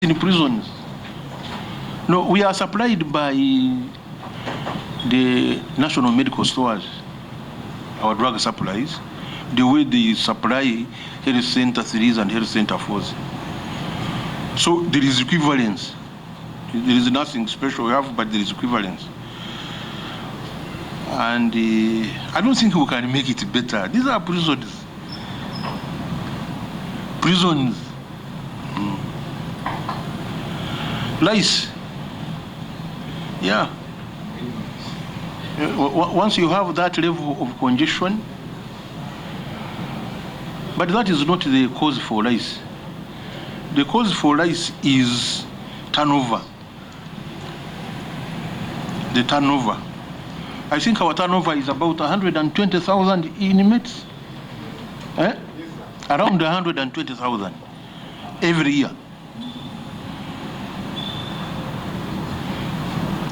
in prisons. No, we are supplied by the national medical stores, our drug supplies, the way they supply health center 3s and health center 4s. So there is equivalence. There is nothing special we have, but there is equivalence. And I don't think we can make it better. These are prisons. Prisons. Lice. Yeah. Once you have that level of congestion, but that is not the cause for lice. The cause for lice is turnover. The turnover. I think our turnover is about 120,000 inmates. Eh? Around 120,000 every year.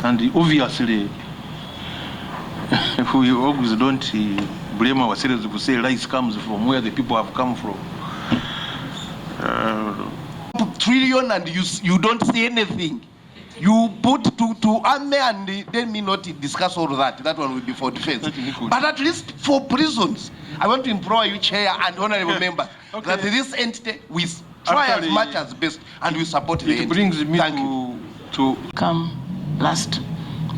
And obviously, we always don't blame ourselves to say lice comes from where the people have come from. Trillion and you don't say anything. You put to army and then me not discuss all that. That one will be for defense. But at least for prisons, I want to implore you, Chair and honorable members, that this entity we try as much as best and we support the entity. It brings me to come last.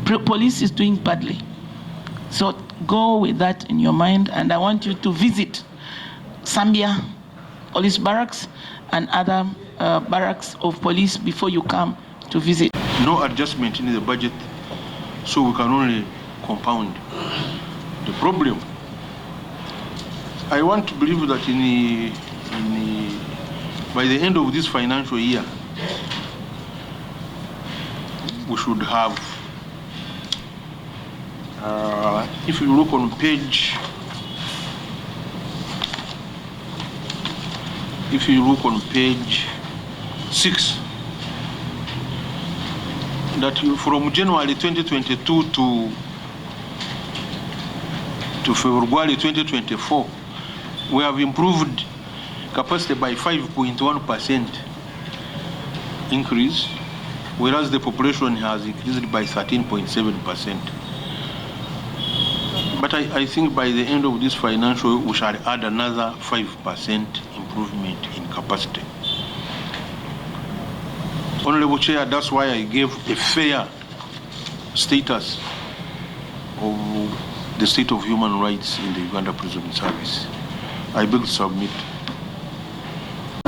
Police is doing badly. So go with that in your mind, and I want you to visit Zambia police barracks and other barracks of police before you come to visit. No adjustment in the budget, so we can only compound the problem. I want to believe that by the end of this financial year, we should have, if you look on page, if you look on page 6, that from January 2022 to February 2024, we have improved capacity by 5.1% increase, whereas the population has increased by 13.7%. But I think by the end of this financial, we shall add another 5% improvement in capacity. Honorable Chair, that's why I gave a fair status of the state of human rights in the Uganda Prison Service. I beg to submit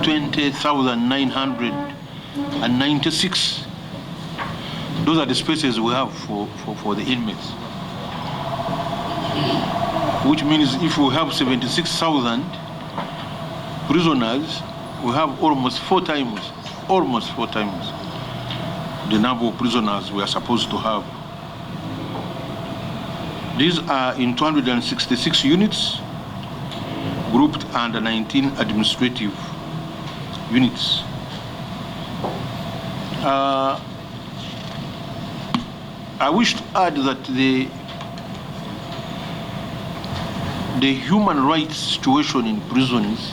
20,996. Those are the spaces we have for the inmates. Which means if we have 76,000 prisoners, we have almost four times the number of prisoners we are supposed to have. These are in 266 units, grouped under 19 administrative units. I wish to add that the human rights situation in prisons,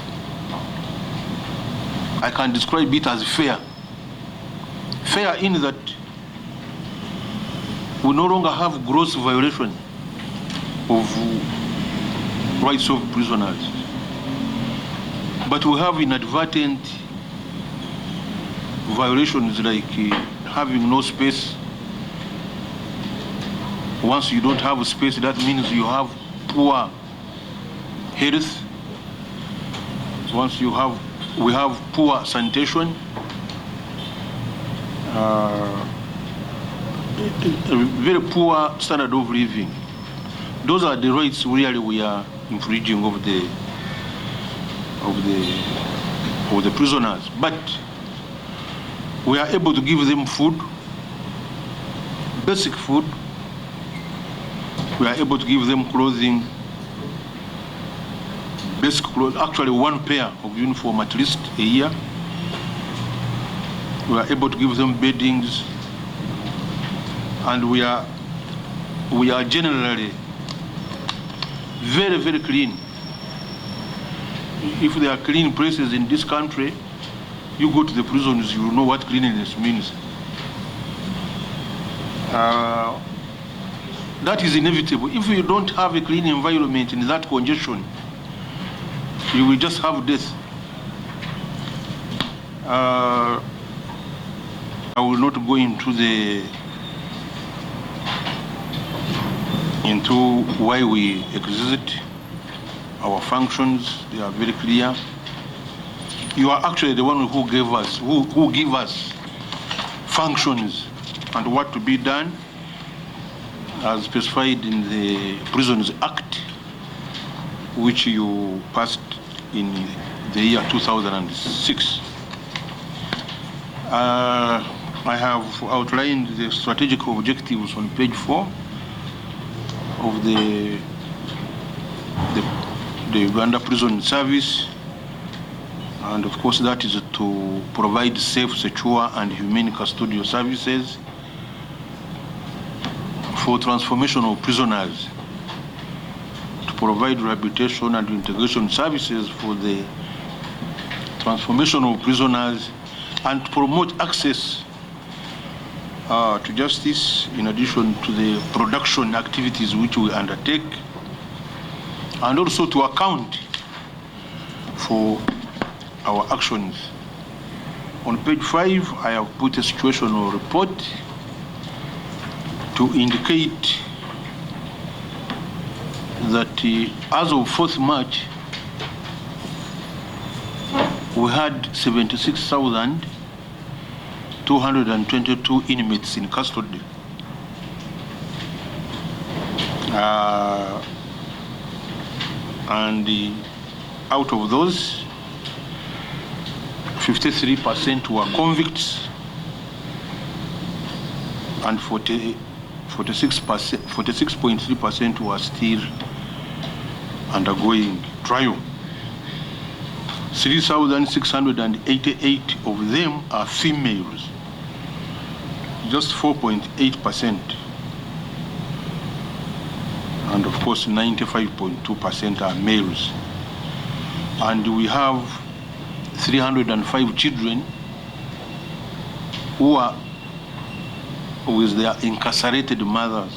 I can describe it as fair. Fair in that we no longer have gross violation of rights of prisoners, but we have inadvertent violations like having no space. Once you don't have a space, that means you have poor health. Once we have poor sanitation, very poor standard of living. Those are the rights really we are infringing of the prisoners. But we are able to give them food, basic food. We are able to give them clothing, basic clothes, actually one pair of uniform at least a year. We are able to give them beddings, and we are generally very, very clean. If there are clean places in this country, You go to the prisons, you know what cleanliness means. That is inevitable. If you don't have a clean environment in that congestion, you will just have death. I will not go into why we exist. Our functions, they are very clear. You are actually the one who gave us, who give us functions and what to be done as specified in the Prisons Act, which you passed in the year 2006. I have outlined the strategic objectives on page 4 of the Uganda Prison Service, and of course that is to provide safe, secure and humane custodial services for transformation of prisoners, to provide rehabilitation and integration services for the transformation of prisoners, and to promote access to justice, in addition to the production activities which we undertake, and also to account for our actions. On page 5, I have put a situational report to indicate that as of 4th March, we had 76,222 inmates in custody. And out of those, 53% were convicts and 46.3% were still undergoing trial. 3,688 of them are females, just 4.8%. And of course, 95.2% are males. And we have 305 children who are with their incarcerated mothers.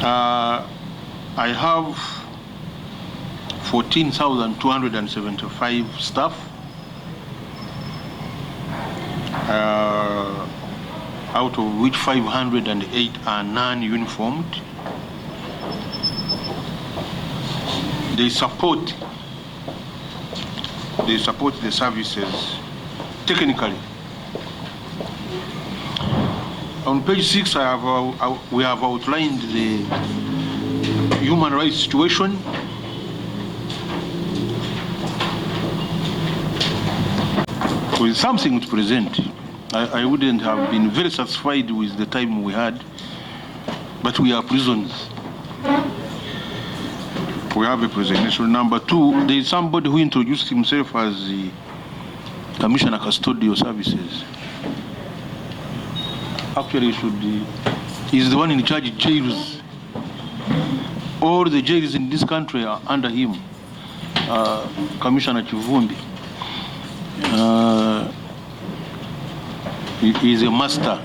I have 14,275 staff, out of which 508 are non-uniformed. They support the services technically. On page 6, we have outlined the human rights situation. With something to present. I wouldn't have been very satisfied with the time we had, but we are prisons. We have a presentation. Number 2, there is somebody who introduced himself as the Commissioner Custodial Services. Actually, he's the one in charge of jails. All the jails in this country are under him, Commissioner Chivumbi. He is a master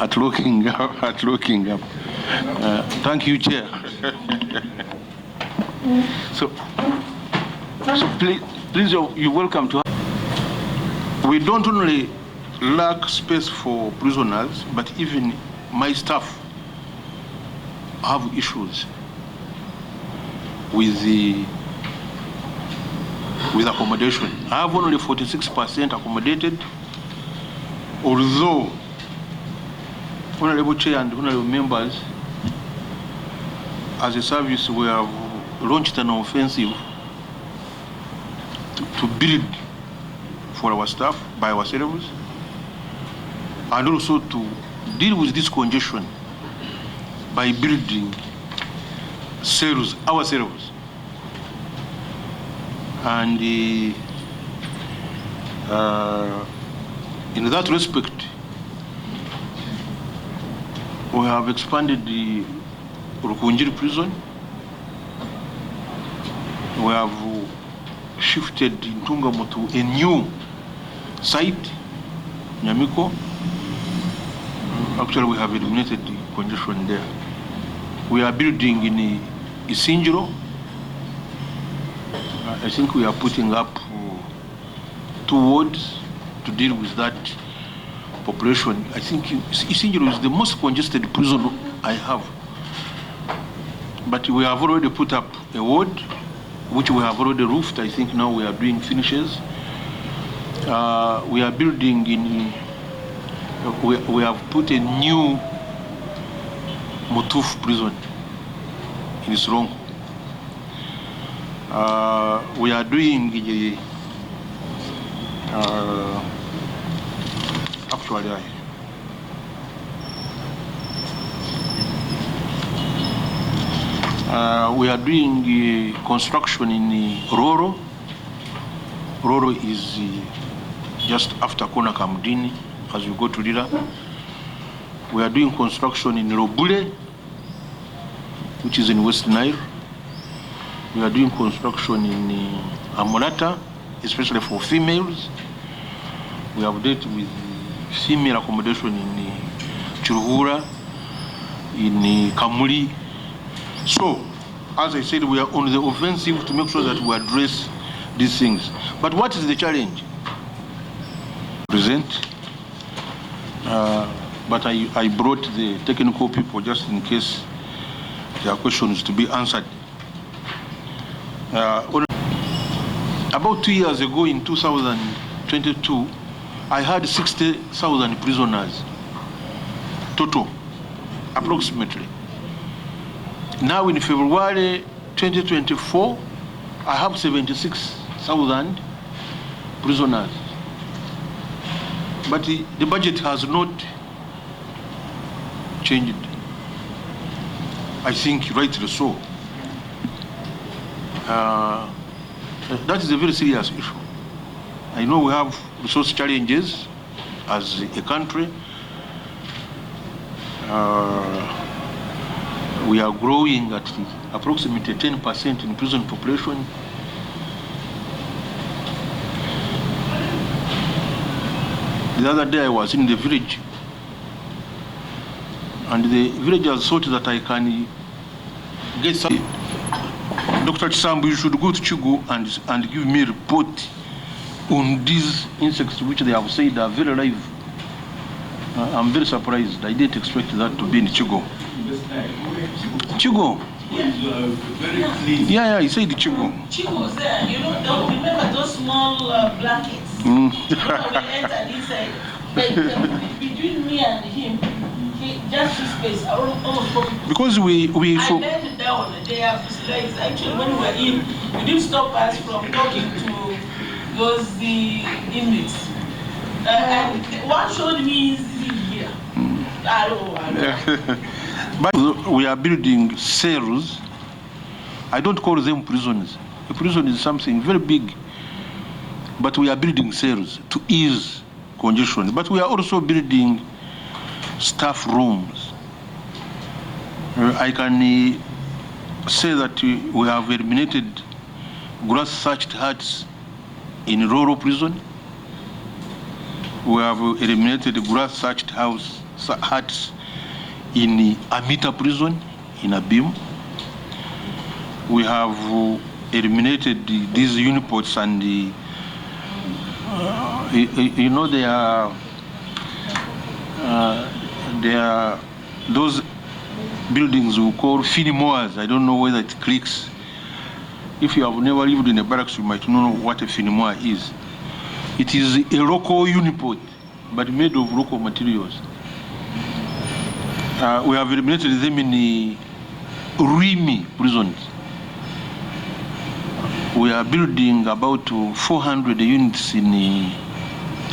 at looking up. Thank you, Chair. So please, you're welcome to. We don't only lack space for prisoners, but even my staff have issues with accommodation. I have only 46% accommodated, although Honorable Chair and Honorable Members, as a service, we have launched an offensive to build for our staff by ourselves, and also to deal with this congestion by building cells ourselves. And in that respect, we have expanded the Rukunjiri prison. We have shifted in Tungamo to a new site, Nyamiko. Actually, we have eliminated the congestion there. We are building in Isinjiro. I think we are putting up 2 wards to deal with that population. I think Isinjiro is the most congested prison I have. But we have already put up a ward, which we have already roofed. I think now we are doing finishes. We are building in, we have put a new Mutuf prison in Srongo. We are doing actually we are doing construction in Roro. Roro is just after Kona Kamdini as you go to Lira. We are doing construction in Robule, which is in West Nile. We are doing construction in Amorata, especially for females. We have dealt with female accommodation in Churuhura, in Kamuli. So, as I said, we are on the offensive to make sure that we address these things. But what is the challenge? Present. But I brought the technical people just in case there are questions to be answered. About 2 years ago, in 2022, I had 60,000 prisoners, total, approximately. Now in February 2024, I have 76,000 prisoners. But the budget has not changed. I think rightly so. That is a very serious issue. I know we have resource challenges as a country. We are growing at approximately 10% in prison population. The other day I was in the village, and the villagers thought that I can get some. Dr. Chisambu, you should go to Chigo and give me a report on these insects which they have said are very live. I'm very surprised. I didn't expect that to be in Chigo. Chigo? Yeah, he said Chigo. Chigo's there. You know, don't remember those small blankets? You know, we entered inside. Between me and him, just his space. Because we I bent down. They have slides. Actually, when we were in, you didn't stop us from talking to the inmates. And one showed me here. But we are building cells. I don't call them prisons. A prison is something very big. But we are building cells to ease congestion. But we are also building staff rooms. I can say that we have eliminated grass-thatched huts in Roro prison. We have eliminated grass-thatched huts in Amita prison, in Abim. We have eliminated these unipods and you know, they are those buildings we call finimoas. I don't know whether it clicks. If you have never lived in a barracks, you might know what a finimoa is. It is a local unipod, but made of local materials. We have eliminated them in the Rimi prisons. We are building about 400 units in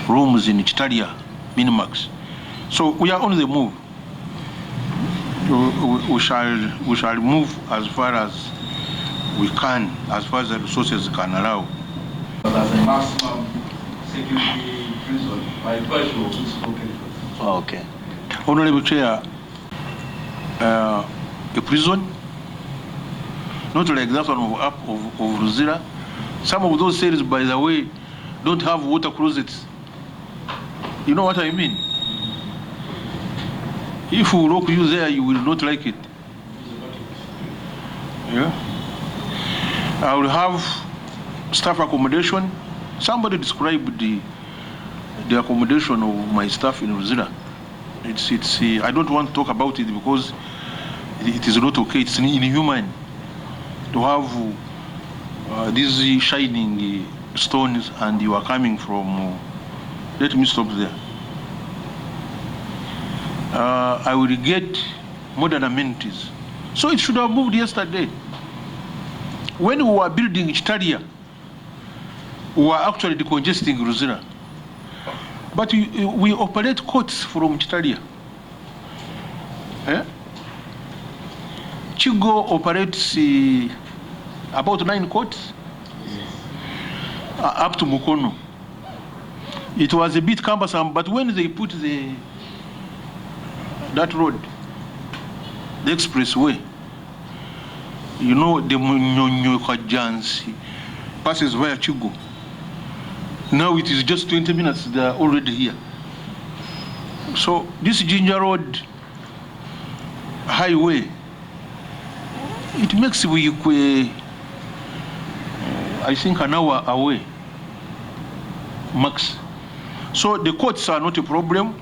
rooms in Chitalia, Minimax. So we are on the move. We shall move as far as we can, as far as the resources can allow. But as a maximum security prison, my question was spoken. Okay. Honorable Chair, a prison, not like that one of Luzira, Some of those cells, by the way, don't have water closets. You know what I mean? If we lock you there, you will not like it. Yeah. I will have staff accommodation. Somebody described the accommodation of my staff in Luzira. I don't want to talk about it because it is not okay. It's inhuman to have these shining stones and you are coming from. Let me stop there. I will get modern amenities. So it should have moved yesterday. When we were building Chitalia, we were actually decongesting Luzira. But we operate courts from Chitalia. Eh? Chigo operates about 9 courts up to Mukono. It was a bit cumbersome, but when they put that road, the expressway, you know, the Munyonyokajans passes via Chigo. Now it is just 20 minutes, they are already here. So this Ginger Road highway, it makes we, I think, an hour away, max. So the courts are not a problem,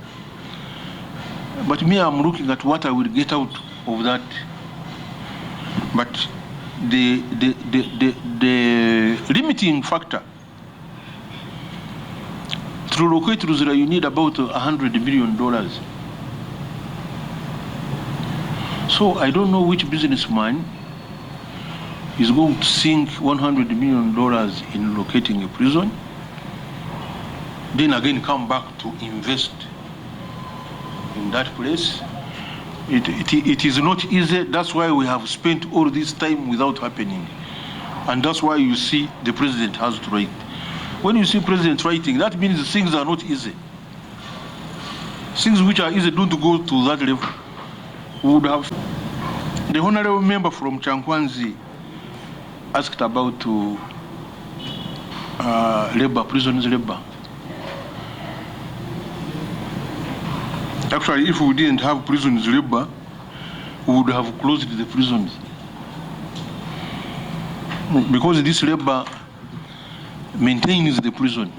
but me, I'm looking at what I will get out of that. But the limiting factor, to relocate to Luzira, you need about $100 million. So I don't know which businessman is going to sink $100 million in locating a prison, then again come back to invest in that place. It is not easy. That's why we have spent all this time without happening. And that's why you see the president has to write. When you see president writing, that means things are not easy. Things which are easy don't go to that level. We would have. The honorable member from Chankwanzi asked about labor, prisons labor. Actually, if we didn't have prisons labor, we would have closed the prisons. Because this labor maintains the prison.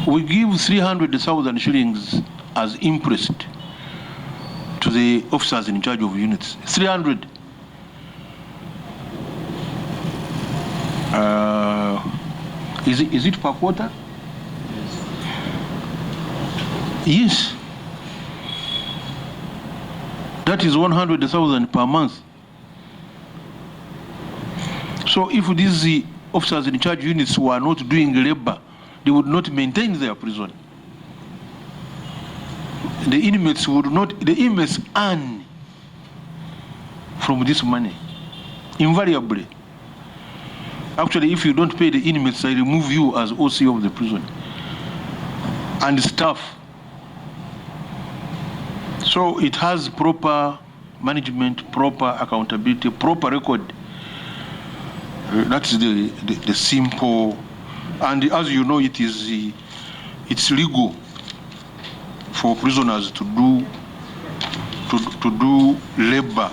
We give 300,000 shillings as interest to the officers in charge of units. 300. Is it per quarter? Yes. That is 100,000 per month. So if these officers in charge units were not doing labor, they would not maintain their prison. The inmates would not, the inmates earn from this money, invariably. Actually, if you don't pay the inmates, I remove you as OC of the prison and staff. So it has proper management, proper accountability, proper record. That's the simple, and as you know, it's legal for prisoners to do labor.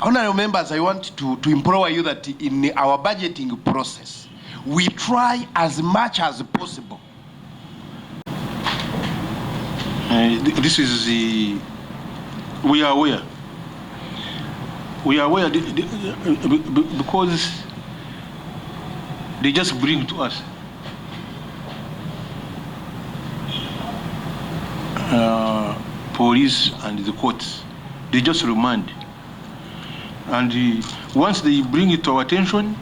Honorable members, I want to implore you that in our budgeting process, we try as much as possible. This is we are aware. We are aware because they just bring to us police and the courts. They just remand. And once they bring it to our attention,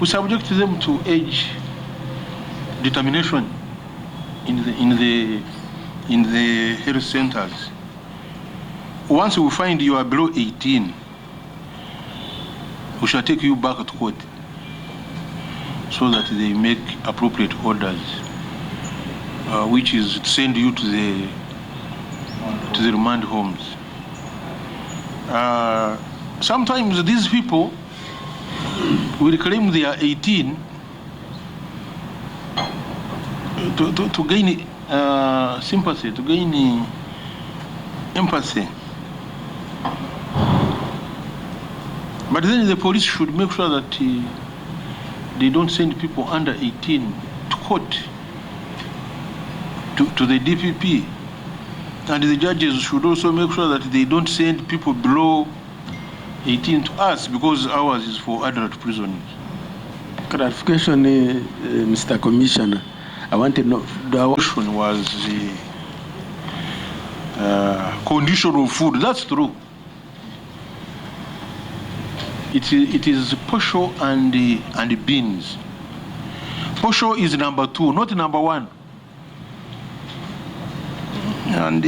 we subject them to age determination in the health centers. Once we find you are below 18, we shall take you back to court so that they make appropriate orders, which is to send you to the remand homes. sometimes these people will claim they are 18 to gain sympathy, to gain empathy. But then the police should make sure that they don't send people under 18 to court, to the DPP. And the judges should also make sure that they don't send people below 18 to us, because ours is for adult prisoners. Clarification, Mr. Commissioner. I want to know, the question was the condition of food. That's true. It is posho and beans. Posho is number 2, not number 1. And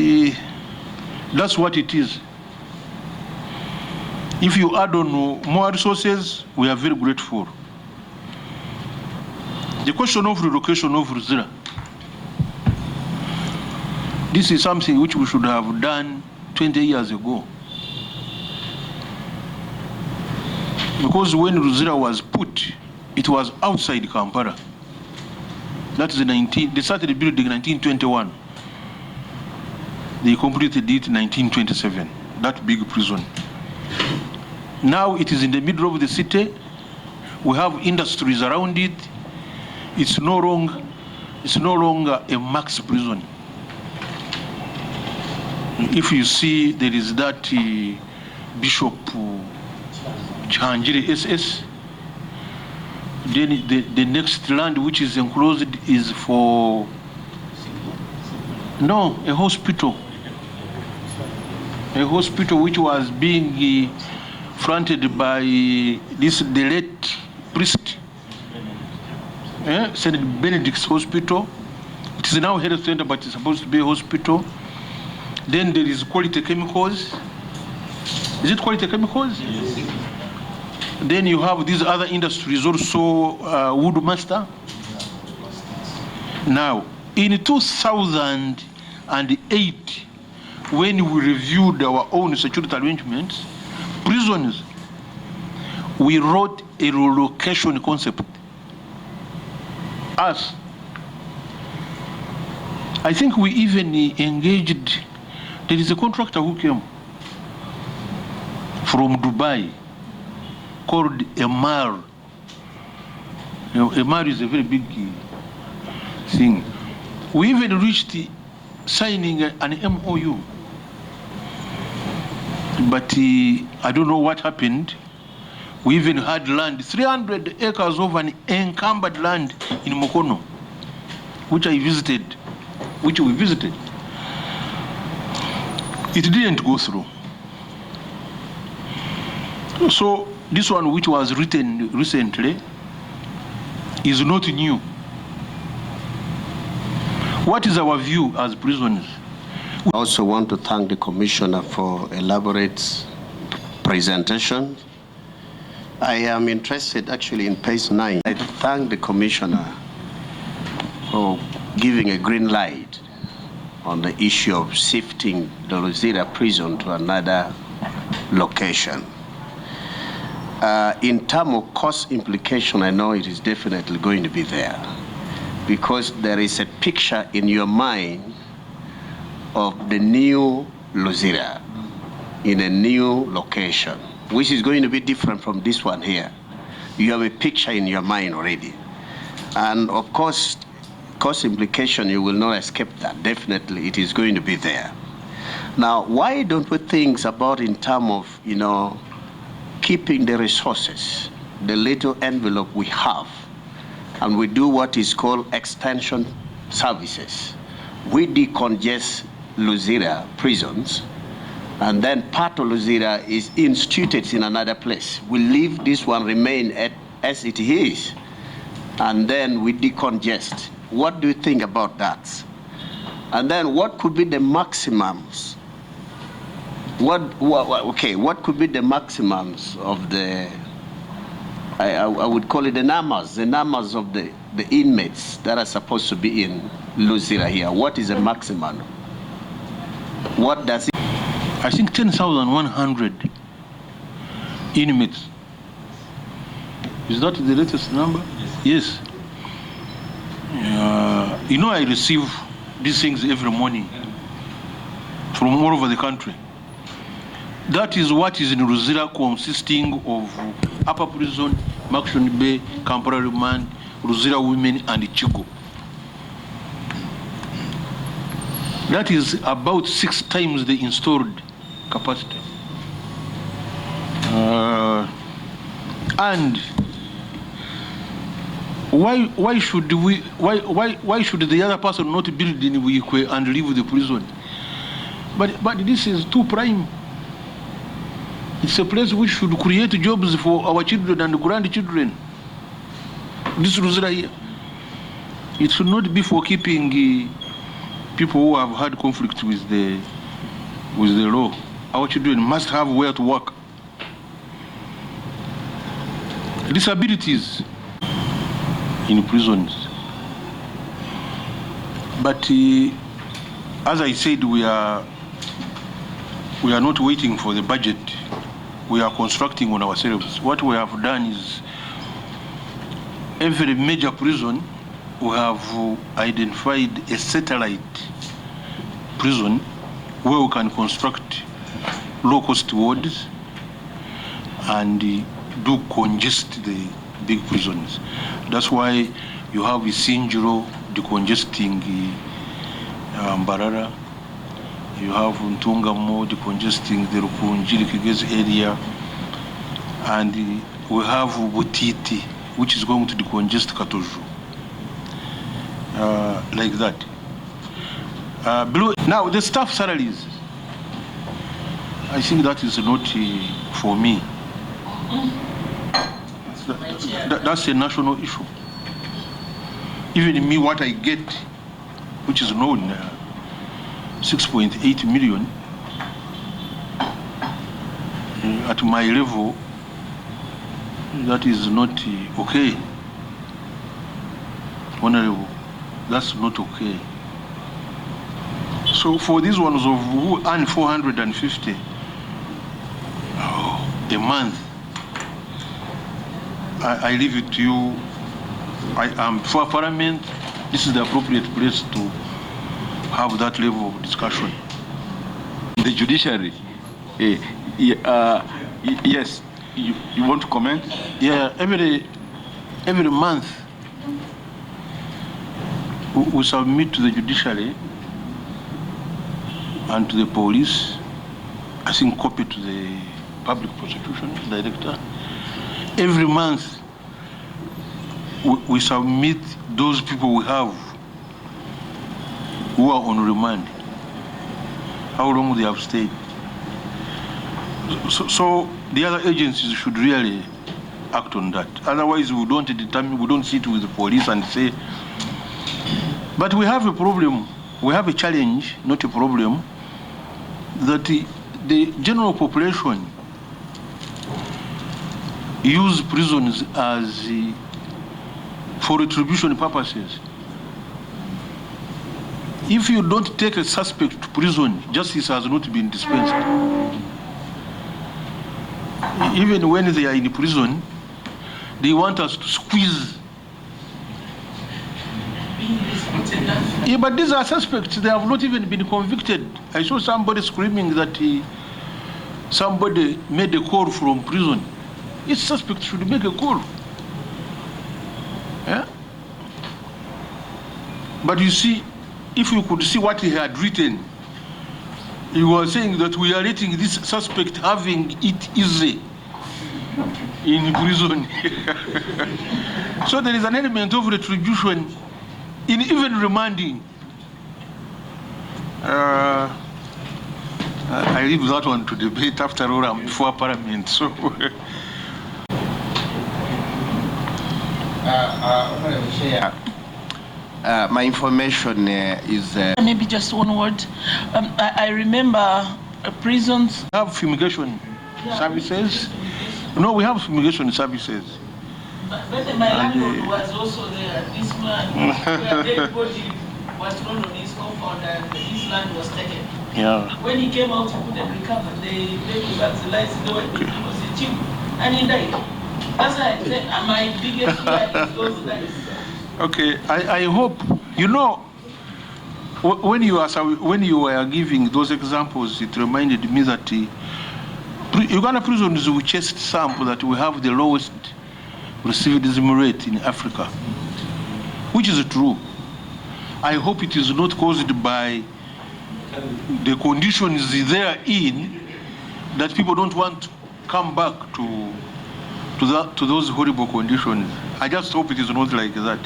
that's what it is. If you add on more resources, we are very grateful. The question of relocation of Luzira, this is something which we should have done 20 years ago. Because when Luzira was put, it was outside Kampala. That is they started building in 1921. They completed it in 1927, that big prison. Now it is in the middle of the city. We have industries around it. It's no longer a max prison. If you see, there is that Bishop Chanjiri SS. Then the next land which is enclosed is for a hospital. A hospital which was being fronted by the late priest, St. Benedict's Hospital. It is now a health center, but it's supposed to be a hospital. Then there is Quality Chemicals. Is it Quality Chemicals? Yes. Then you have these other industries also, Woodmaster. Now, in 2008, when we reviewed our own security arrangements, prisons, we wrote a relocation concept. Us. I think we even engaged, there is a contractor who came from Dubai called Emar. You know, Emar is a very big thing. We even reached signing an MOU. But I don't know what happened. We even had land, 300 acres of an encumbered land in Mukono, which we visited. It didn't go through. So this one, which was written recently, is not new. What is our view as prisoners? I also want to thank the Commissioner for elaborate presentation. I am interested actually in page 9. I thank the Commissioner for giving a green light on the issue of shifting the Luzira prison to another location. In terms of cost implication, I know it is definitely going to be there, because there is a picture in your mind of the new Luzira in a new location, which is going to be different from this one here. You have a picture in your mind already. And of course, cost implication, you will not escape that. Definitely, it is going to be there. Now, why don't we think about in terms of, keeping the resources, the little envelope we have, and we do what is called extension services. We decongest Luzira prisons, and then part of Luzira is instituted in another place. We leave this one remain as it is, and then we decongest. What do you think about that? And then what could be the maximums? What could be the maximums of the, I would call it the numbers of the inmates that are supposed to be in Luzira here? What is the maximum? What does it? I think 10,100 inmates. Is that the latest number? Yes. You know, I receive these things every morning from all over the country. That is what is in Luzira, consisting of Upper Prison, Maxon Bay, Kampala Remand, Luzira Women, and Chigo. That is about 6 times the installed capacity. And why should the other person not build in Wikwe and leave the prison? But this is too prime. It's a place which should create jobs for our children and grandchildren. This Luzira here. It should not be for keeping people who have had conflict with the law. Our children must have where to work. Disabilities in prisons. But as I said, we are not waiting for the budget. We are constructing on ourselves. What we have done is, every major prison, we have identified a satellite prison where we can construct low-cost wards and do congest the big prisons. That's why you have Isinjiro decongesting Mbarara. You have Ntungamo decongesting the Rukunjiri area, and we have Butiti, which is going to decongest Katoju. Like that. Now, the staff salaries, I think that is not for me. That's a national issue. Even me, what I get, which is known, 6.8 million, at my level, that is not okay. Honorable, that's not okay. So for these ones of who earn 450 a month, I leave it to you. I am for Parliament. This is the appropriate place to have that level of discussion. The judiciary, yes, you want to comment? Yeah, every month we submit to the judiciary and to the police, I think copy to the public prosecution director. Every month we submit those people we have who are on remand, how long they have stayed. So the other agencies should really act on that. Otherwise, we don't sit with the police and say. But we have a problem. We have a challenge, not a problem, that the general population use prisons as for retribution purposes. If you don't take a suspect to prison, justice has not been dispensed. Even when they are in prison, they want us to squeeze. Yeah, but these are suspects. They have not even been convicted. I saw somebody screaming that somebody made a call from prison. Each suspect should make a call. Yeah? But you see, if you could see what he had written, he was saying that we are letting this suspect having it easy in prison. So there is an element of retribution in even remanding. I leave that one to debate. After all, I'm before Parliament. So. My information is... Maybe just one word. I remember prisons... Have fumigation services. No, we have fumigation services. But my landlord was also there. This man, where everybody was thrown on his compound and his land was taken. Yeah. When he came out, he couldn't recover. They back the lights. It was a cheap. And he died. That's why I said my biggest fear is those guys. Okay, I hope, you know, when you were giving those examples, it reminded me that Uganda prisons will chest sample that we have the lowest recidivism rate in Africa, which is true. I hope it is not caused by the conditions they're in, that people don't want to come back to those horrible conditions. I just hope it is not like that.